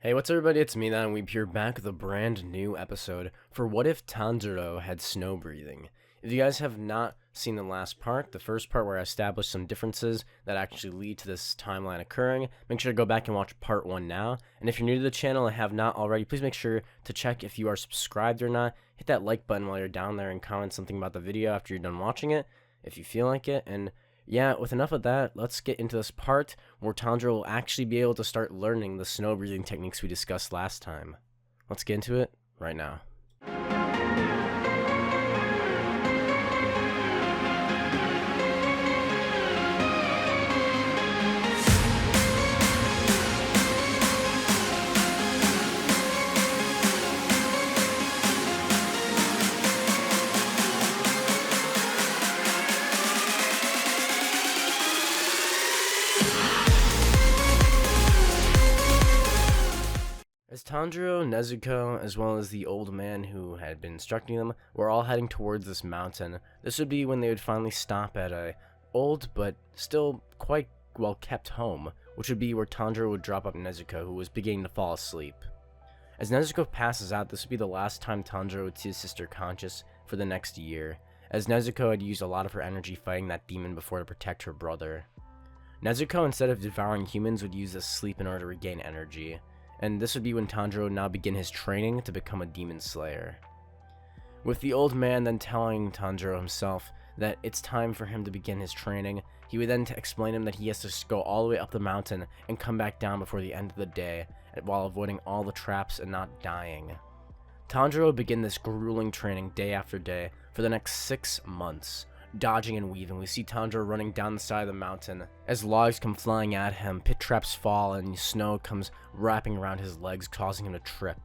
Hey, what's up, everybody? It's me, That and Weep here, back with a brand new episode for What If Tanjiro Had Snow Breathing. If you guys have not seen the last part, the first part where I established some differences that actually lead to this timeline occurring, make sure to go back and watch part 1 now. And if you're new to the channel and have not already, please make sure to check if you are subscribed or not. Hit that like button while you're down there and comment something about the video after you're done watching it, if you feel like it. And yeah, with enough of that, let's get into this part where Tanjiro will actually be able to start learning the snow breathing techniques we discussed last time. Let's get into it right now. As Tanjiro, Nezuko, as well as the old man who had been instructing them, were all heading towards this mountain, this would be when they would finally stop at a old but still quite well kept home, which would be where Tanjiro would drop off Nezuko, who was beginning to fall asleep. As Nezuko passes out, this would be the last time Tanjiro would see his sister conscious for the next year, as Nezuko had used a lot of her energy fighting that demon before to protect her brother. Nezuko, instead of devouring humans, would use this sleep in order to regain energy, and this would be when Tanjiro would now begin his training to become a demon slayer. With the old man then telling Tanjiro himself that it's time for him to begin his training, he would then explain to him that he has to go all the way up the mountain and come back down before the end of the day, while avoiding all the traps and not dying. Tanjiro would begin this grueling training day after day for the next 6 months. Dodging and weaving, we see Tanjiro running down the side of the mountain. As logs come flying at him, pit traps fall, and snow comes wrapping around his legs, causing him to trip.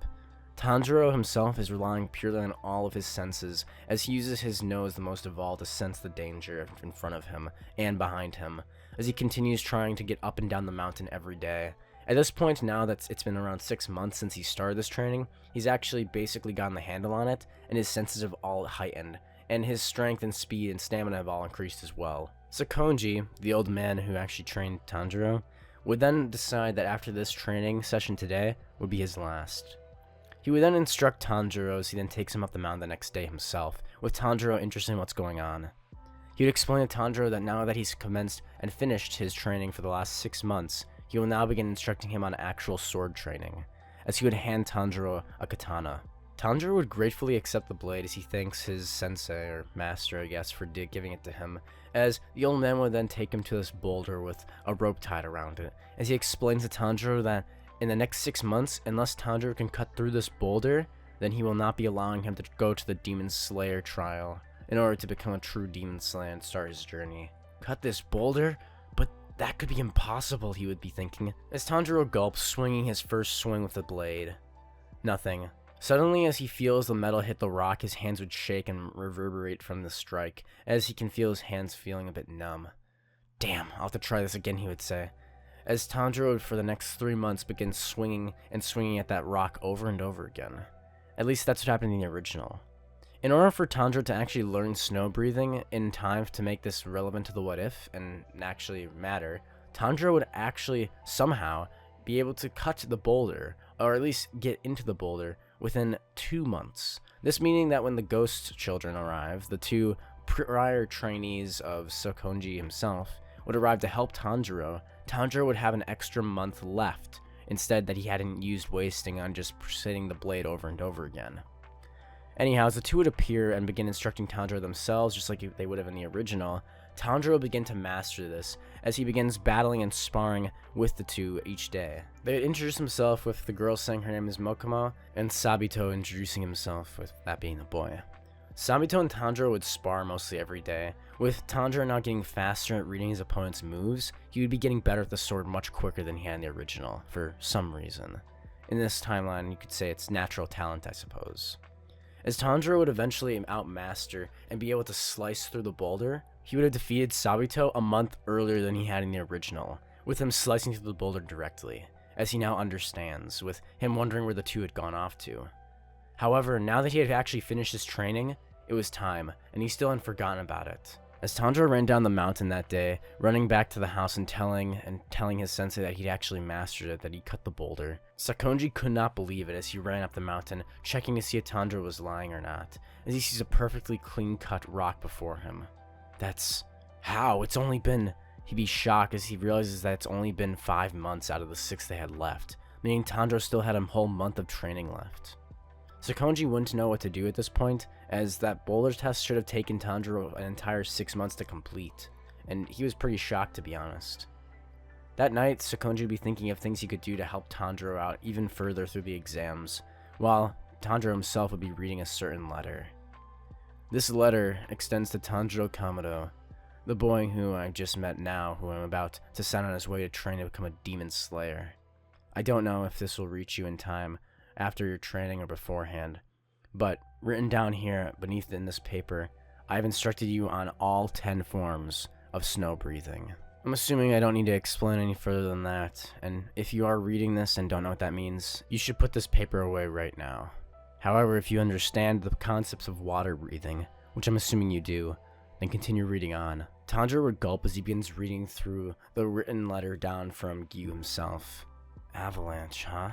Tanjiro himself is relying purely on all of his senses, as he uses his nose the most of all to sense the danger in front of him and behind him, as he continues trying to get up and down the mountain every day. At this point, now that it's been around 6 months since he started this training, he's actually basically gotten the handle on it, and his senses have all heightened, and his strength and speed and stamina have all increased as well. Sakonji, the old man who actually trained Tanjiro, would then decide that after this training session today would be his last. He would then instruct Tanjiro as he then takes him up the mountain the next day himself, with Tanjiro interested in what's going on. He would explain to Tanjiro that now that he's commenced and finished his training for the last 6 months, he will now begin instructing him on actual sword training, as he would hand Tanjiro a katana. Tanjiro would gratefully accept the blade as he thanks his sensei, or master I guess, for giving it to him, as the old man would then take him to this boulder with a rope tied around it, as he explains to Tanjiro that in the next 6 months, unless Tanjiro can cut through this boulder, then he will not be allowing him to go to the Demon Slayer trial in order to become a true Demon Slayer and start his journey. Cut this boulder? But that could be impossible, he would be thinking, as Tanjiro gulps, swinging his first swing with the blade. Nothing. Suddenly, as he feels the metal hit the rock, his hands would shake and reverberate from the strike, as he can feel his hands feeling a bit numb. Damn, I'll have to try this again, he would say, as Tanjiro would for the next 3 months begin swinging and swinging at that rock over and over again. At least that's what happened in the original. In order for Tanjiro to actually learn snow breathing in time to make this relevant to the what if and actually matter, Tanjiro would actually somehow be able to cut the boulder, or at least get into the boulder, within 2 months. This meaning that when the ghost children arrive, the 2 prior trainees of Sakonji himself would arrive to help Tanjiro, Tanjiro would have an extra month left, instead that he hadn't used wasting on just hitting the blade over and over again. Anyhow, as the 2 would appear and begin instructing Tanjiro themselves, just like they would have in the original, Tanjiro will begin to master this, as he begins battling and sparring with the 2 each day. They would introduce himself with the girl saying her name is Mokomo, and Sabito introducing himself with that being the boy. Sabito and Tanjiro would spar mostly every day. With Tanjiro now getting faster at reading his opponent's moves, he would be getting better at the sword much quicker than he had in the original, for some reason. In this timeline, you could say it's natural talent, I suppose. As Tanjiro would eventually outmaster and be able to slice through the boulder, he would have defeated Sabito a month earlier than he had in the original, with him slicing through the boulder directly, as he now understands, with him wondering where the 2 had gone off to. However, now that he had actually finished his training, it was time, and he still hadn't forgotten about it. As Tanjiro ran down the mountain that day, running back to the house and telling his sensei that he'd actually mastered it, that he cut the boulder, Sakonji could not believe it as he ran up the mountain, checking to see if Tanjiro was lying or not, as he sees a perfectly clean-cut rock before him. That's how it's only been... He'd be shocked as he realizes that it's only been 5 months out of the 6 they had left, meaning Tanjiro still had a whole month of training left. Sakonji wouldn't know what to do at this point, as that boulder test should have taken Tanjiro an entire 6 months to complete, and he was pretty shocked, to be honest. That night, Sakonji would be thinking of things he could do to help Tanjiro out even further through the exams, while Tanjiro himself would be reading a certain letter. This letter extends to Tanjiro Kamado, the boy who I just met now, who I'm about to send on his way to train to become a demon slayer. I don't know if this will reach you in time, after your training or beforehand, but written down here beneath in this paper, I've instructed you on all 10 forms of snow breathing. I'm assuming I don't need to explain any further than that, and if you are reading this and don't know what that means, you should put this paper away right now. However, if you understand the concepts of water breathing, which I'm assuming you do, then continue reading on. Tanjiro would gulp as he begins reading through the written letter down from Gyu himself. Avalanche, huh?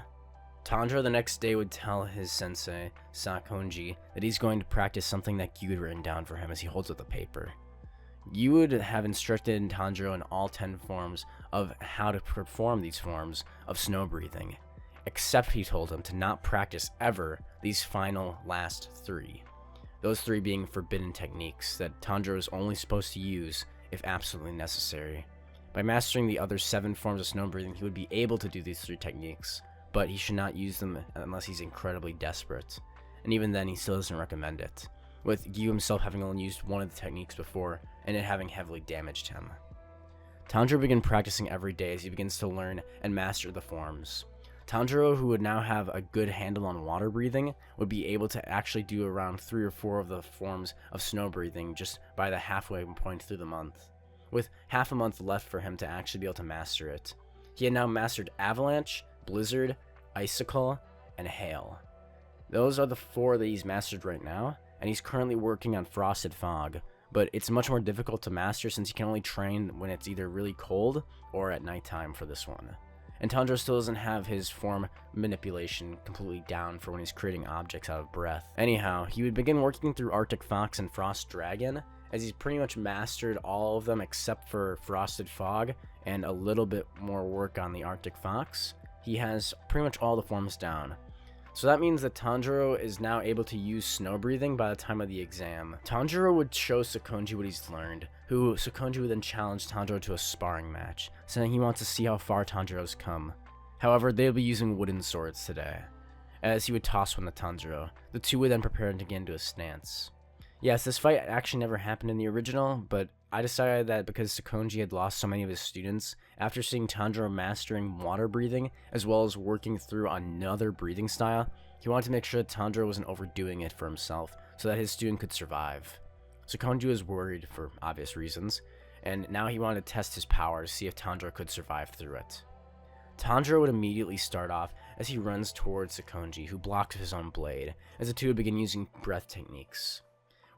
Tanjiro the next day would tell his sensei, Sakonji, that he's going to practice something that Gyu had written down for him as he holds up the paper. Gyu would have instructed Tanjiro in all 10 forms of how to perform these forms of snow breathing, except he told him to not practice ever these final last 3. Those 3 being forbidden techniques that Tanjiro is only supposed to use if absolutely necessary. By mastering the other 7 forms of snow breathing, he would be able to do these 3 techniques, but he should not use them unless he's incredibly desperate, and even then he still doesn't recommend it, with Gyu himself having only used one of the techniques before, and it having heavily damaged him. Tanjiro began practicing every day as he begins to learn and master the forms. Tanjiro, who would now have a good handle on water breathing, would be able to actually do around 3 or 4 of the forms of snow breathing just by the halfway point through the month, with half a month left for him to actually be able to master it. He had now mastered Avalanche, Blizzard, Icicle, and Hail. Those are the 4 that he's mastered right now, and he's currently working on Frosted Fog, but it's much more difficult to master since he can only train when it's either really cold or at nighttime for this one. And Tanjiro still doesn't have his form manipulation completely down for when he's creating objects out of breath. Anyhow, he would begin working through Arctic Fox and Frost Dragon, as he's pretty much mastered all of them except for Frosted Fog and a little bit more work on the Arctic Fox. He has pretty much all the forms down. So that means that Tanjiro is now able to use snow breathing by the time of the exam. Tanjiro would show Sakonji what he's learned, who Sakonji would then challenge Tanjiro to a sparring match, saying he wants to see how far Tanjiro's come. However, they'll be using wooden swords today. As he would toss one to Tanjiro, the two would then prepare to get into a stance. Yes, this fight actually never happened in the original, but I decided that because Sakonji had lost so many of his students, after seeing Tanjiro mastering water breathing, as well as working through another breathing style, he wanted to make sure that Tanjiro wasn't overdoing it for himself, so that his student could survive. Sakonji was worried for obvious reasons, and now he wanted to test his power to see if Tanjiro could survive through it. Tanjiro would immediately start off as he runs towards Sakonji, who blocks his own blade, as the two would begin using breath techniques.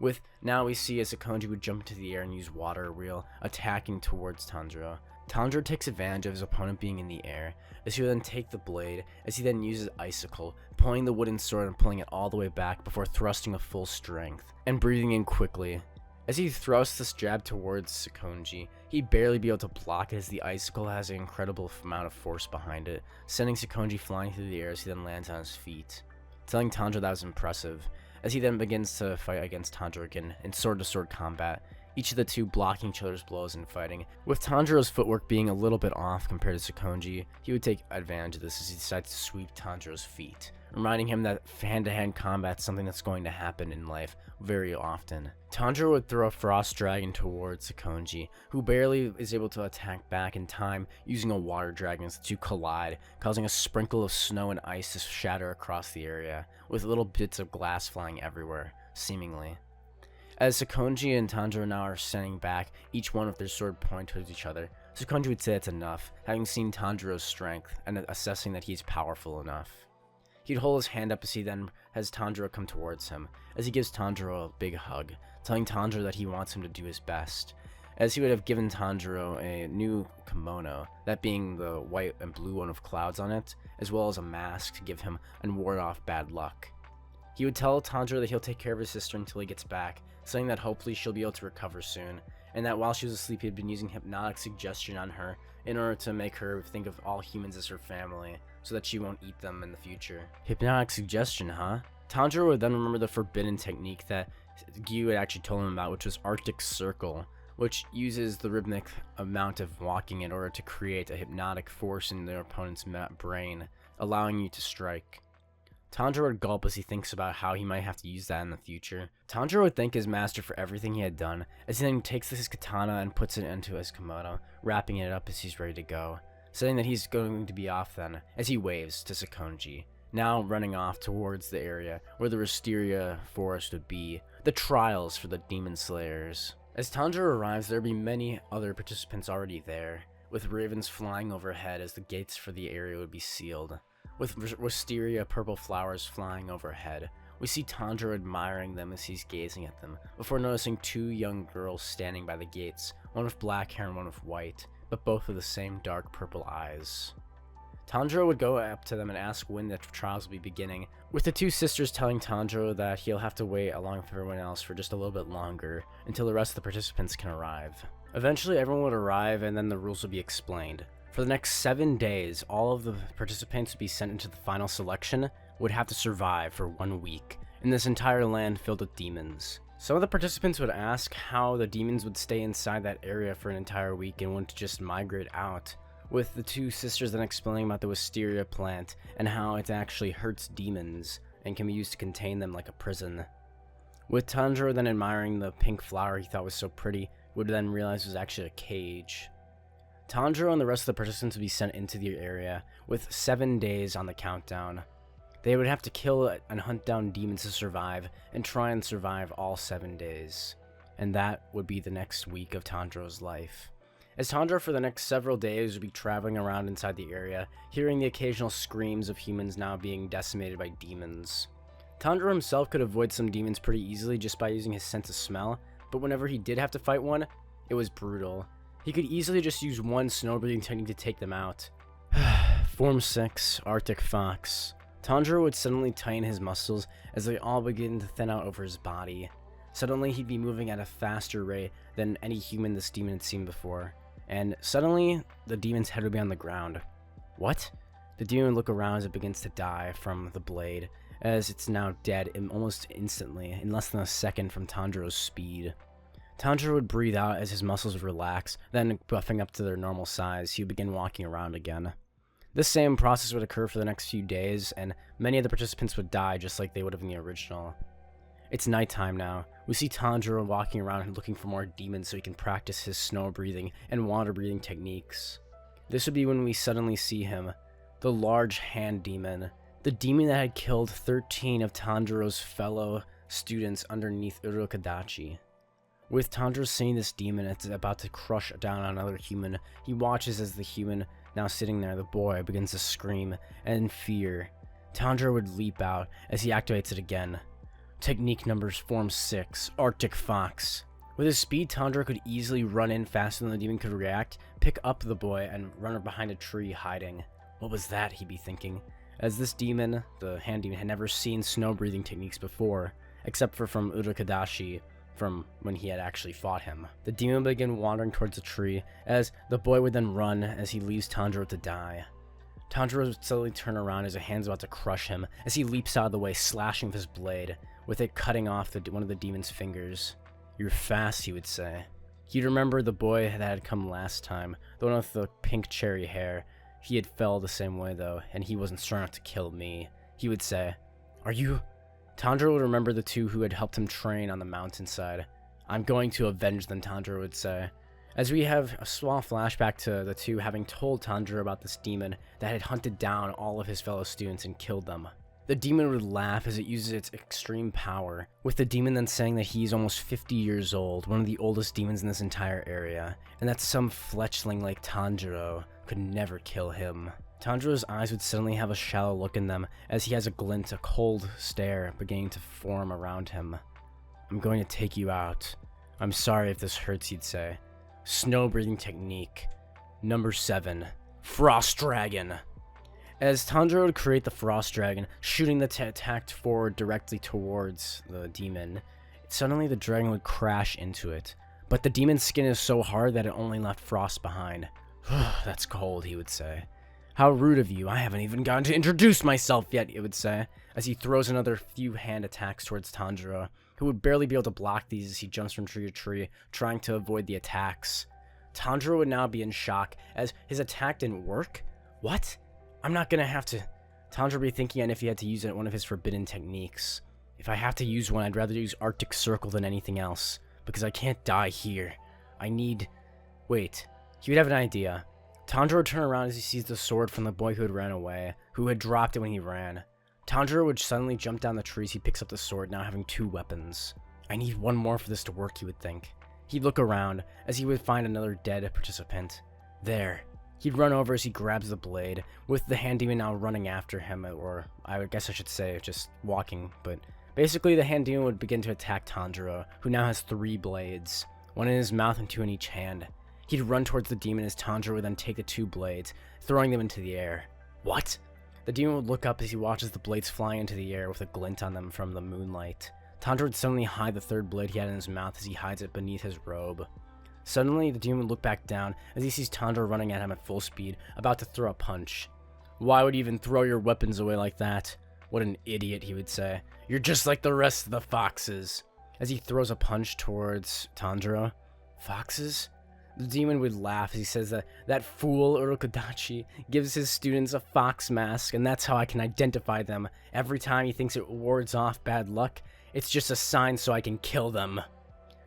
With now we see as Sakonji would jump into the air and use water wheel, attacking towards Tanjiro. Tanjiro takes advantage of his opponent being in the air, as he will then take the blade, as he then uses Icicle, pulling the wooden sword and pulling it all the way back before thrusting with full strength, and breathing in quickly. As he thrusts this jab towards Sakonji, he'd barely be able to block it as the Icicle has an incredible amount of force behind it, sending Sakonji flying through the air as he then lands on his feet. Telling Tanjiro that was impressive, as he then begins to fight against Tanjiro again in sword-to-sword combat, each of the two blocking each other's blows and fighting. With Tanjiro's footwork being a little bit off compared to Sakonji, he would take advantage of this as he decides to sweep Tanjiro's feet, reminding him that hand-to-hand combat is something that's going to happen in life very often. Tanjiro would throw a Frost Dragon towards Sakonji, who barely is able to attack back in time using a Water Dragon as the two collide, causing a sprinkle of snow and ice to shatter across the area, with little bits of glass flying everywhere, seemingly. As Sakonji and Tanjiro now are standing back, each one with their sword pointed towards each other, Sakonji would say it's enough, having seen Tanjiro's strength and assessing that he's powerful enough. He'd hold his hand up as he then has Tanjiro come towards him, as he gives Tanjiro a big hug, telling Tanjiro that he wants him to do his best, as he would have given Tanjiro a new kimono, that being the white and blue one with clouds on it, as well as a mask to give him and ward off bad luck. He would tell Tanjiro that he'll take care of his sister until he gets back, saying that hopefully she'll be able to recover soon, and that while she was asleep he had been using hypnotic suggestion on her in order to make her think of all humans as her family, so that she won't eat them in the future. Hypnotic suggestion, huh? Tanjiro would then remember the forbidden technique that Gyu had actually told him about, which was Arctic Circle, which uses the rhythmic amount of walking in order to create a hypnotic force in their opponent's brain, allowing you to strike. Tanjiro would gulp as he thinks about how he might have to use that in the future. Tanjiro would thank his master for everything he had done, as he then takes his katana and puts it into his kimono, wrapping it up as he's ready to go, saying that he's going to be off then, as he waves to Sakonji, now running off towards the area where the wisteria forest would be, the trials for the demon slayers. As Tanjiro arrives, there will be many other participants already there, with ravens flying overhead as the gates for the area would be sealed. With wisteria purple flowers flying overhead, we see Tanjiro admiring them as he's gazing at them, before noticing two young girls standing by the gates, one with black hair and one with white, but both with the same dark purple eyes. Tanjiro would go up to them and ask when the trials will be beginning, with the two sisters telling Tanjiro that he'll have to wait along with everyone else for just a little bit longer, until the rest of the participants can arrive. Eventually everyone would arrive and then the rules would be explained. For the next 7 days, all of the participants would be sent into the final selection, would have to survive for 1 week, in this entire land filled with demons. Some of the participants would ask how the demons would stay inside that area for an entire week and wouldn't just migrate out, with the two sisters then explaining about the wisteria plant and how it actually hurts demons and can be used to contain them like a prison. With Tanjiro then admiring the pink flower he thought was so pretty, would then realize it was actually a cage. Tanjiro and the rest of the participants would be sent into the area, with 7 days on the countdown. They would have to kill and hunt down demons to survive, and try and survive all 7 days. And that would be the next week of Tanjiro's life. As Tanjiro for the next several days would be traveling around inside the area, hearing the occasional screams of humans now being decimated by demons. Tanjiro himself could avoid some demons pretty easily just by using his sense of smell, but whenever he did have to fight one, it was brutal. He could easily just use one snow-breathing technique to take them out. Form 6, Arctic Fox. Tanjiro would suddenly tighten his muscles as they all begin to thin out over his body. Suddenly he'd be moving at a faster rate than any human this demon had seen before. And suddenly, the demon's head would be on the ground. What? The demon would look around as it begins to die from the blade, as it's now dead almost instantly, in less than a second from Tanjiro's speed. Tanjiro would breathe out as his muscles would relax, then buffing up to their normal size, he would begin walking around again. This same process would occur for the next few days, and many of the participants would die just like they would have in the original. It's nighttime now. We see Tanjiro walking around and looking for more demons so he can practice his snow-breathing and water-breathing techniques. This would be when we suddenly see him, the large hand demon, the demon that had killed 13 of Tanjiro's fellow students underneath Urukadachi. With Tanjiro seeing this demon it's about to crush down on another human, he watches as the human, now sitting there, the boy, begins to scream, and in fear, Tanjiro would leap out as he activates it again. Technique numbers Form 6, Arctic Fox. With his speed, Tanjiro could easily run in faster than the demon could react, pick up the boy, and run behind a tree hiding. What was that, he'd be thinking, as this demon, the hand demon, had never seen snow-breathing techniques before, except for from Urukadashi, from when he had actually fought him. The demon began wandering towards the tree, as the boy would then run as he leaves Tanjiro to die. Tanjiro would slowly turn around as a hand's about to crush him, as he leaps out of the way, slashing with his blade, with it cutting off one of the demon's fingers. "You're fast," he would say. He'd remember the boy that had come last time, the one with the pink cherry hair. He had fell the same way though, and he wasn't strong enough to kill me. He would say, "Are you?" Tanjiro would remember the two who had helped him train on the mountainside. "I'm going to avenge them," Tanjiro would say. As we have a small flashback to the two having told Tanjiro about this demon that had hunted down all of his fellow students and killed them. The demon would laugh as it uses its extreme power, with the demon then saying that he's almost 50 years old, one of the oldest demons in this entire area, and that some fletchling like Tanjiro could never kill him. Tanjiro's eyes would suddenly have a shallow look in them as he has a glint, a cold stare beginning to form around him. I'm going to take you out. I'm sorry if this hurts, he'd say. Snow breathing technique. Number 7. Frost Dragon. As Tanjiro would create the Frost Dragon, shooting the attack forward directly towards the demon, suddenly the dragon would crash into it. But the demon's skin is so hard that it only left frost behind. That's cold, he would say. How rude of you, I haven't even gotten to introduce myself yet, it would say, as he throws another few hand attacks towards Tanjiro, who would barely be able to block these as he jumps from tree to tree, trying to avoid the attacks. Tanjiro would now be in shock, as his attack didn't work? What? I'm not gonna have to... Tanjiro would be thinking on if he had to use one of his forbidden techniques. If I have to use one, I'd rather use Arctic Circle than anything else, because I can't die here. I need... Wait, he would have an idea. Tanjiro would turn around as he sees the sword from the boy who had ran away, who had dropped it when he ran. Tanjiro would suddenly jump down the trees. He picks up the sword, now having 2 weapons. I need one more for this to work, he would think. He'd look around, as he would find another dead participant. There. He'd run over as he grabs the blade, with the hand demon now running after him, or I guess I should say just walking, but basically the hand demon would begin to attack Tanjiro, who now has 3 blades, 1 in his mouth and 2 in each hand. He'd run towards the demon as Tanjiro would then take the 2 blades, throwing them into the air. What? The demon would look up as he watches the blades fly into the air with a glint on them from the moonlight. Tanjiro would suddenly hide the 3rd blade he had in his mouth as he hides it beneath his robe. Suddenly, the demon would look back down as he sees Tanjiro running at him at full speed, about to throw a punch. Why would you even throw your weapons away like that? What an idiot, he would say. You're just like the rest of the foxes. As he throws a punch towards Tanjiro. Foxes? The demon would laugh as he says that fool Urokodachi gives his students a fox mask, and that's how I can identify them. Every time he thinks it wards off bad luck, it's just a sign so I can kill them.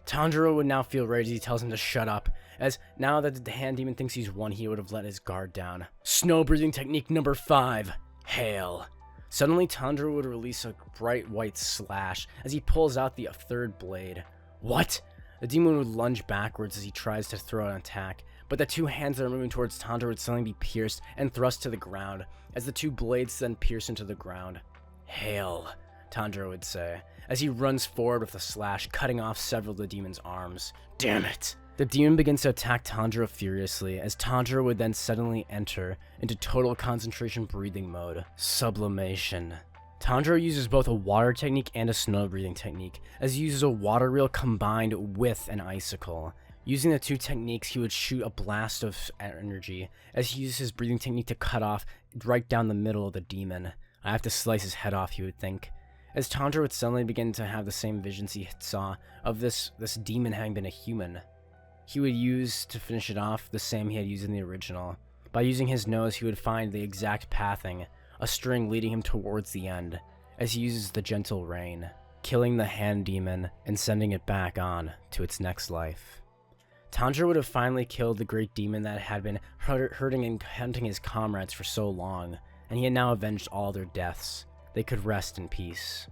Tanjiro would now feel rage as he tells him to shut up, as now that the hand demon thinks he's won, he would have let his guard down. Snow breathing technique number 5. Hail. Suddenly, Tanjiro would release a bright white slash as he pulls out the 3rd blade. What? The demon would lunge backwards as he tries to throw an attack, but the 2 hands that are moving towards Tanjiro would suddenly be pierced and thrust to the ground, as the 2 blades then pierce into the ground. Hail, Tanjiro would say, as he runs forward with a slash, cutting off several of the demon's arms. Damn it! The demon begins to attack Tanjiro furiously, as Tanjiro would then suddenly enter into total concentration breathing mode. Sublimation. Tanjiro uses both a water technique and a snow breathing technique, as he uses a water reel combined with an icicle. Using the 2 techniques, he would shoot a blast of energy, as he uses his breathing technique to cut off right down the middle of the demon. I have to slice his head off, he would think. As Tanjiro would suddenly begin to have the same visions he saw of this demon having been a human. He would use, to finish it off, the same he had used in the original. By using his nose, he would find the exact pathing, a string leading him towards the end, as he uses the gentle rain, killing the hand demon and sending it back on to its next life. Tanjiro would have finally killed the great demon that had been hurting and hunting his comrades for so long, and he had now avenged all their deaths. They could rest in peace.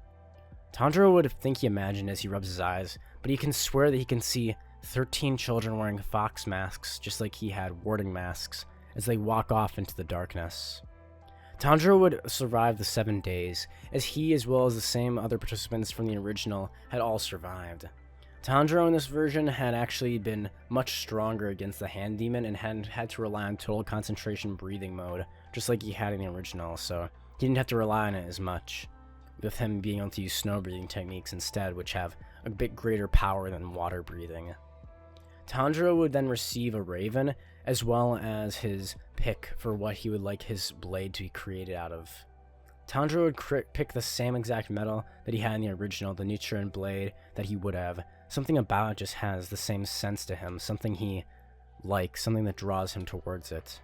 Tanjiro would think he imagined as he rubs his eyes, but he can swear that he can see 13 children wearing fox masks just like he had warding masks as they walk off into the darkness. Tanjiro would survive the 7 days, as he, as well as the same other participants from the original, had all survived. Tanjiro in this version had actually been much stronger against the hand demon and hadn't had to rely on total concentration breathing mode, just like he had in the original, so he didn't have to rely on it as much, with him being able to use snow breathing techniques instead, which have a bit greater power than water breathing. Tanjiro would then receive a raven, as well as his pick for what he would like his blade to be created out of. Tanjiro would pick the same exact metal that he had in the original, the Nichiren blade that he would have. Something about it just has the same sense to him, something he likes, something that draws him towards it.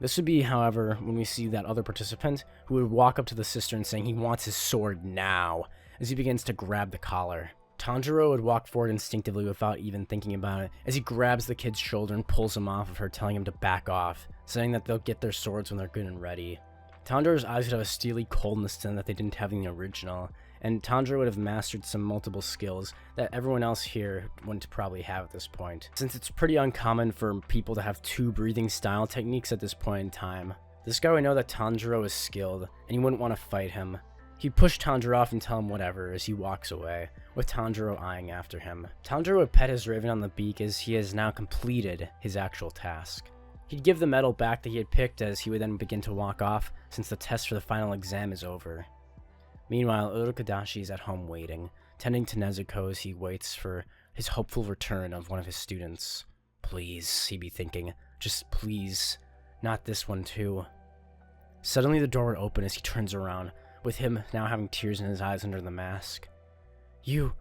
This would be, however, when we see that other participant who would walk up to the cistern saying he wants his sword now, as he begins to grab the collar. Tanjiro would walk forward instinctively without even thinking about it, as he grabs the kid's shoulder and pulls him off of her, telling him to back off, saying that they'll get their swords when they're good and ready. Tanjiro's eyes would have a steely coldness to them that they didn't have in the original, and Tanjiro would have mastered some multiple skills that everyone else here wouldn't probably have at this point, since it's pretty uncommon for people to have 2 breathing style techniques at this point in time. This guy would know that Tanjiro is skilled, and he wouldn't want to fight him. He'd push Tanjiro off and tell him whatever as he walks away, with Tanjiro eyeing after him. Tanjiro would pet his raven on the beak as he has now completed his actual task. He'd give the medal back that he had picked as he would then begin to walk off since the test for the final exam is over. Meanwhile, Urukadashi is at home waiting, tending to Nezuko as he waits for his hopeful return of one of his students. Please, he'd be thinking, just please, not this one too. Suddenly the door would open as he turns around, with him now having tears in his eyes under the mask. You!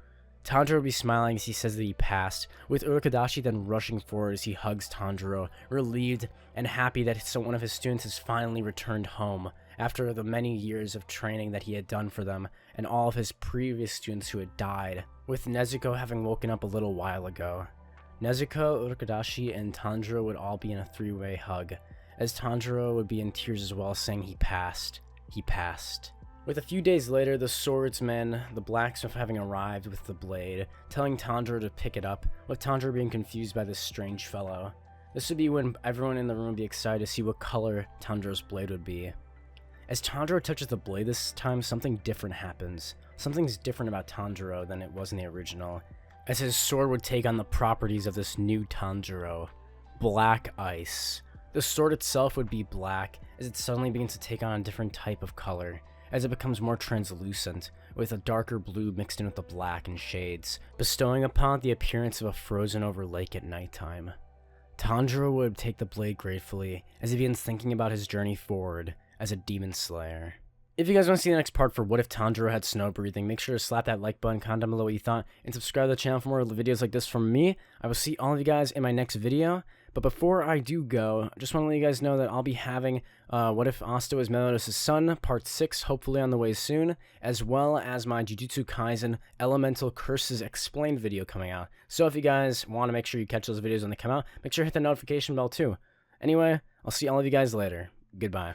Tanjiro would be smiling as he says that he passed, with Urukadashi then rushing forward as he hugs Tanjiro, relieved and happy that one of his students has finally returned home, after the many years of training that he had done for them, and all of his previous students who had died, with Nezuko having woken up a little while ago. Nezuko, Urukadashi, and Tanjiro would all be in a three-way hug, as Tanjiro would be in tears as well, saying he passed. He passed. With a few days later, the swordsman, the blacksmith, having arrived with the blade, telling Tanjiro to pick it up, with Tanjiro being confused by this strange fellow. This would be when everyone in the room would be excited to see what color Tanjiro's blade would be. As Tanjiro touches the blade this time, something different happens. Something's different about Tanjiro than it was in the original, as his sword would take on the properties of this new Tanjiro. Black ice. The sword itself would be black, as it suddenly begins to take on a different type of color, as it becomes more translucent, with a darker blue mixed in with the black and shades, bestowing upon it the appearance of a frozen-over lake at nighttime. Tanjiro would take the blade gratefully, as he begins thinking about his journey forward as a demon slayer. If you guys want to see the next part for What If Tanjiro Had Snow Breathing, make sure to slap that like button, comment down below what you thought, and subscribe to the channel for more videos like this from me. I will see all of you guys in my next video. But before I do go, I just want to let you guys know that I'll be having What If Asta Was Meliodas' Son, Part 6, hopefully on the way soon, as well as my Jujutsu Kaisen Elemental Curses Explained video coming out. So if you guys want to make sure you catch those videos when they come out, make sure to hit the notification bell too. Anyway, I'll see all of you guys later. Goodbye.